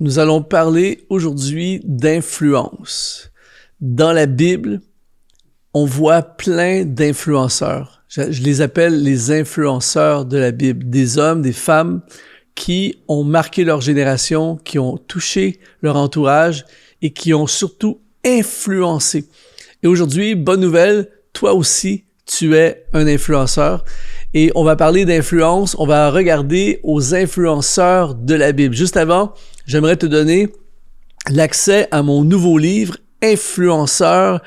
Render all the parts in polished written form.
Nous allons parler aujourd'hui d'influence. Dans la Bible, on voit plein d'influenceurs. Je les appelle les influenceurs de la Bible. Des hommes, des femmes qui ont marqué leur génération, qui ont touché leur entourage et qui ont surtout influencé. Et aujourd'hui, bonne nouvelle, toi aussi, tu es un influenceur. Et on va parler d'influence, on va regarder aux influenceurs de la Bible. Juste avant, j'aimerais te donner l'accès à mon nouveau livre, Influenceurs.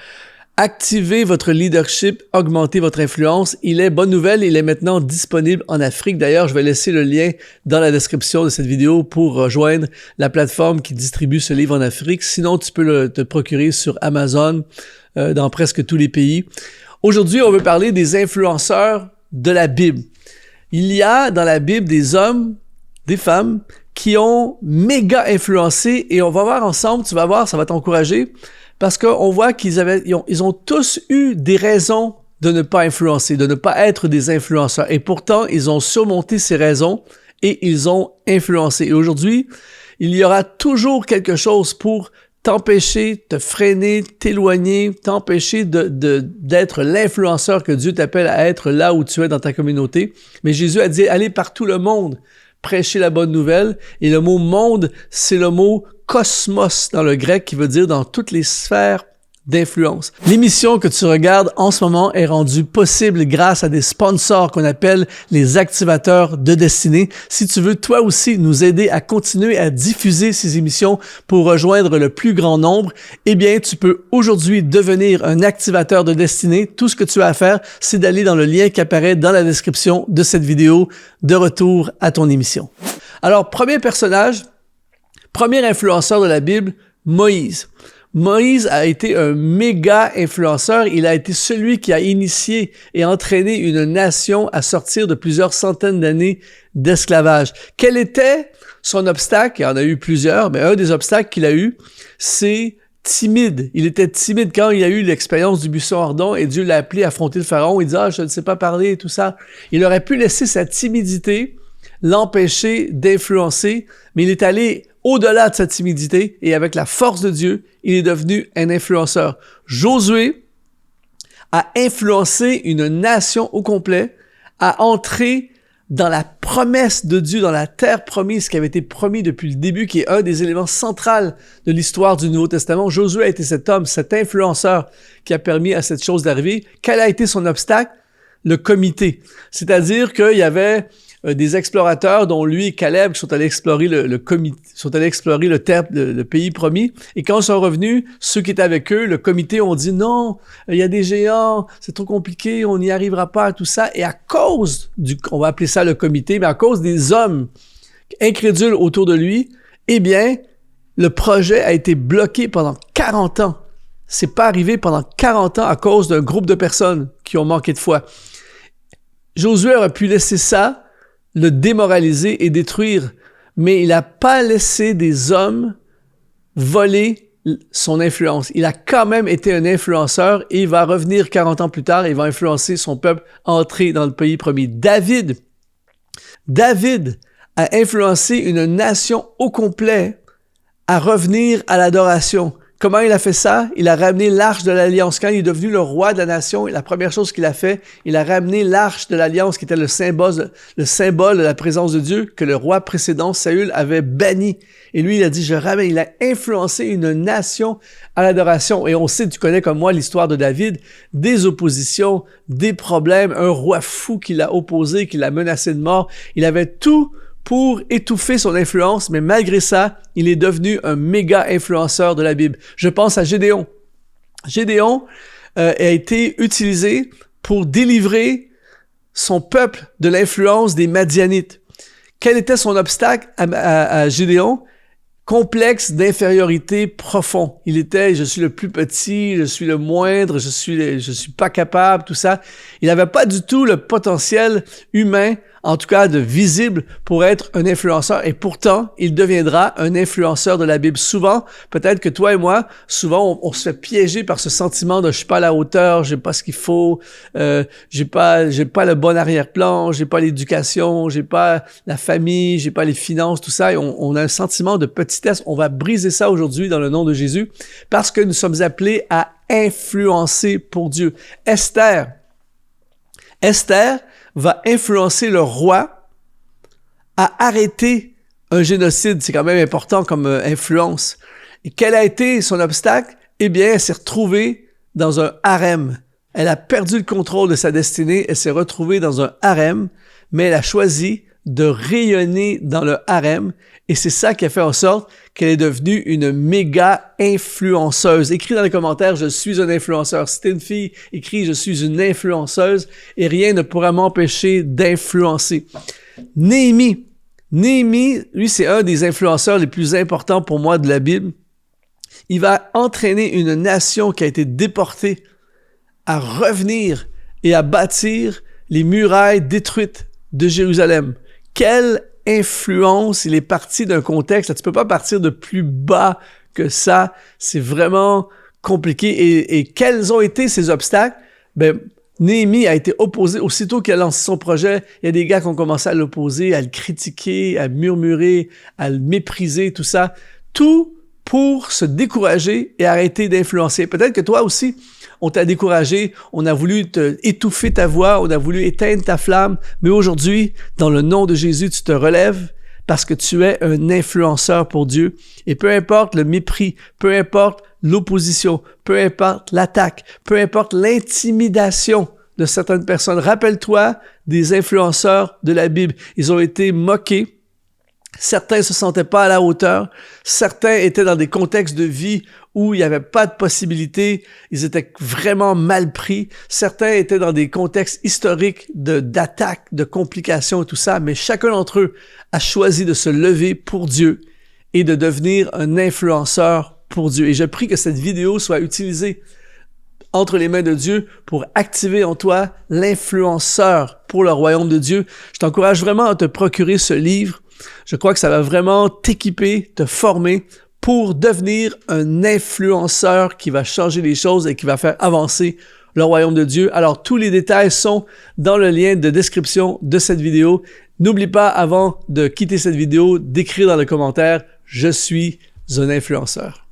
Activez votre leadership, augmentez votre influence. Il est, bonne nouvelle, il est maintenant disponible en Afrique. D'ailleurs, je vais laisser le lien dans la description de cette vidéo pour rejoindre la plateforme qui distribue ce livre en Afrique. Sinon, tu peux te procurer sur Amazon dans presque tous les pays. Aujourd'hui, on veut parler des influenceurs de la Bible. Il y a dans la Bible des hommes, des femmes qui ont méga influencé et on va voir ensemble, tu vas voir, ça va t'encourager parce qu'on voit ils ont tous eu des raisons de ne pas influencer, de ne pas être des influenceurs et pourtant, ils ont surmonté ces raisons et ils ont influencé. Et aujourd'hui, il y aura toujours quelque chose pour t'empêcher, te freiner, t'éloigner, t'empêcher d'être l'influenceur que Dieu t'appelle à être là où tu es dans ta communauté. Mais Jésus a dit, allez par tout le monde, prêcher la bonne nouvelle. Et le mot monde, c'est le mot cosmos dans le grec qui veut dire dans toutes les sphères d'influence. L'émission que tu regardes en ce moment est rendue possible grâce à des sponsors qu'on appelle les activateurs de destinée. Si tu veux toi aussi nous aider à continuer à diffuser ces émissions pour rejoindre le plus grand nombre, eh bien tu peux aujourd'hui devenir un activateur de destinée. Tout ce que tu as à faire, c'est d'aller dans le lien qui apparaît dans la description de cette vidéo. De retour à ton émission. Alors, premier personnage, premier influenceur de la Bible, Moïse. Moïse a été un méga influenceur. Il a été celui qui a initié et entraîné une nation à sortir de plusieurs centaines d'années d'esclavage. Quel était son obstacle? Il y en a eu plusieurs, mais un des obstacles qu'il a eu, c'est timide. Il était timide quand il a eu l'expérience du buisson ardent et Dieu l'a appelé à affronter le pharaon. Il dit « Ah, je ne sais pas parler » et tout ça. Il aurait pu laisser sa timidité l'empêcher d'influencer, mais il est allé au-delà de sa timidité et avec la force de Dieu, il est devenu un influenceur. Josué a influencé une nation au complet, a entré dans la promesse de Dieu, dans la terre promise qui avait été promis depuis le début, qui est un des éléments centraux de l'histoire du Nouveau Testament. Josué a été cet homme, cet influenceur qui a permis à cette chose d'arriver. Quel a été son obstacle? Le comité. C'est-à-dire qu'il y avait des explorateurs, dont lui et Caleb, qui sont allés explorer le pays promis. Et quand ils sont revenus, ceux qui étaient avec eux, le comité, ont dit non, il y a des géants, c'est trop compliqué, on n'y arrivera pas, tout ça. Et à cause on va appeler ça le comité, mais à cause des hommes incrédules autour de lui, eh bien, le projet a été bloqué pendant 40 ans. C'est pas arrivé pendant 40 ans à cause d'un groupe de personnes qui ont manqué de foi. Josué aurait pu laisser ça, le démoraliser et détruire, mais il n'a pas laissé des hommes voler son influence. Il a quand même été un influenceur et il va revenir 40 ans plus tard et il va influencer son peuple à entrer dans le pays promis. David a influencé une nation au complet à revenir à l'adoration. Comment il a fait ça? Il a ramené l'arche de l'Alliance. Quand il est devenu le roi de la nation, la première chose qu'il a fait, il a ramené l'arche de l'Alliance qui était le symbole de la présence de Dieu que le roi précédent, Saül, avait banni. Et lui, il a dit, je ramène. Il a influencé une nation à l'adoration. Et on sait, tu connais comme moi l'histoire de David, des oppositions, des problèmes, un roi fou qui l'a opposé, qui l'a menacé de mort. Il avait tout pour étouffer son influence, mais malgré ça, il est devenu un méga influenceur de la Bible. Je pense à Gédéon. Gédéon a été utilisé pour délivrer son peuple de l'influence des Madianites. Quel était son obstacle à Gédéon? Complexe d'infériorité profond. Il était, je suis le plus petit, je suis le moindre, je suis pas capable, tout ça. Il n'avait pas du tout le potentiel humain, en tout cas de visible, pour être un influenceur. Et pourtant, il deviendra un influenceur de la Bible. Souvent, peut-être que toi et moi, souvent, on se fait piéger par ce sentiment de je suis pas à la hauteur, j'ai pas ce qu'il faut, j'ai pas le bon arrière-plan, j'ai pas l'éducation, j'ai pas la famille, j'ai pas les finances, tout ça. Et on a un sentiment de petitesse petit test. On va briser ça aujourd'hui dans le nom de Jésus parce que nous sommes appelés à influencer pour Dieu. Esther va influencer le roi à arrêter un génocide. C'est quand même important comme influence. Et quel a été son obstacle? Eh bien, elle s'est retrouvée dans un harem. Elle a perdu le contrôle de sa destinée. Elle s'est retrouvée dans un harem, mais elle a choisi de rayonner dans le harem. Et c'est ça qui a fait en sorte qu'elle est devenue une méga influenceuse. Écris dans les commentaires, je suis un influenceur. Si t'es une fille, écris, je suis une influenceuse et rien ne pourra m'empêcher d'influencer. Néhémie, lui, c'est un des influenceurs les plus importants pour moi de la Bible. Il va entraîner une nation qui a été déportée à revenir et à bâtir les murailles détruites de Jérusalem. Quelle influence! Il est parti d'un contexte. Là, tu peux pas partir de plus bas que ça. C'est vraiment compliqué. Et quels ont été ces obstacles? Ben, Néhémie a été opposé aussitôt qu'il a lancé son projet. Il y a des gars qui ont commencé à l'opposer, à le critiquer, à murmurer, à le mépriser, tout ça. Tout pour se décourager et arrêter d'influencer. Peut-être que toi aussi, on t'a découragé, on a voulu étouffer ta voix, on a voulu éteindre ta flamme, mais aujourd'hui, dans le nom de Jésus, tu te relèves parce que tu es un influenceur pour Dieu. Et peu importe le mépris, peu importe l'opposition, peu importe l'attaque, peu importe l'intimidation de certaines personnes, rappelle-toi des influenceurs de la Bible. Ils ont été moqués. Certains se sentaient pas à la hauteur. Certains étaient dans des contextes de vie où il n'y avait pas de possibilité. Ils étaient vraiment mal pris. Certains étaient dans des contextes historiques d'attaques, de complications et tout ça. Mais chacun d'entre eux a choisi de se lever pour Dieu et de devenir un influenceur pour Dieu. Et je prie que cette vidéo soit utilisée entre les mains de Dieu pour activer en toi l'influenceur pour le royaume de Dieu. Je t'encourage vraiment à te procurer ce livre. Je crois que ça va vraiment t'équiper, te former pour devenir un influenceur qui va changer les choses et qui va faire avancer le royaume de Dieu. Alors, tous les détails sont dans le lien de description de cette vidéo. N'oublie pas, avant de quitter cette vidéo, d'écrire dans le commentaire « Je suis un influenceur ».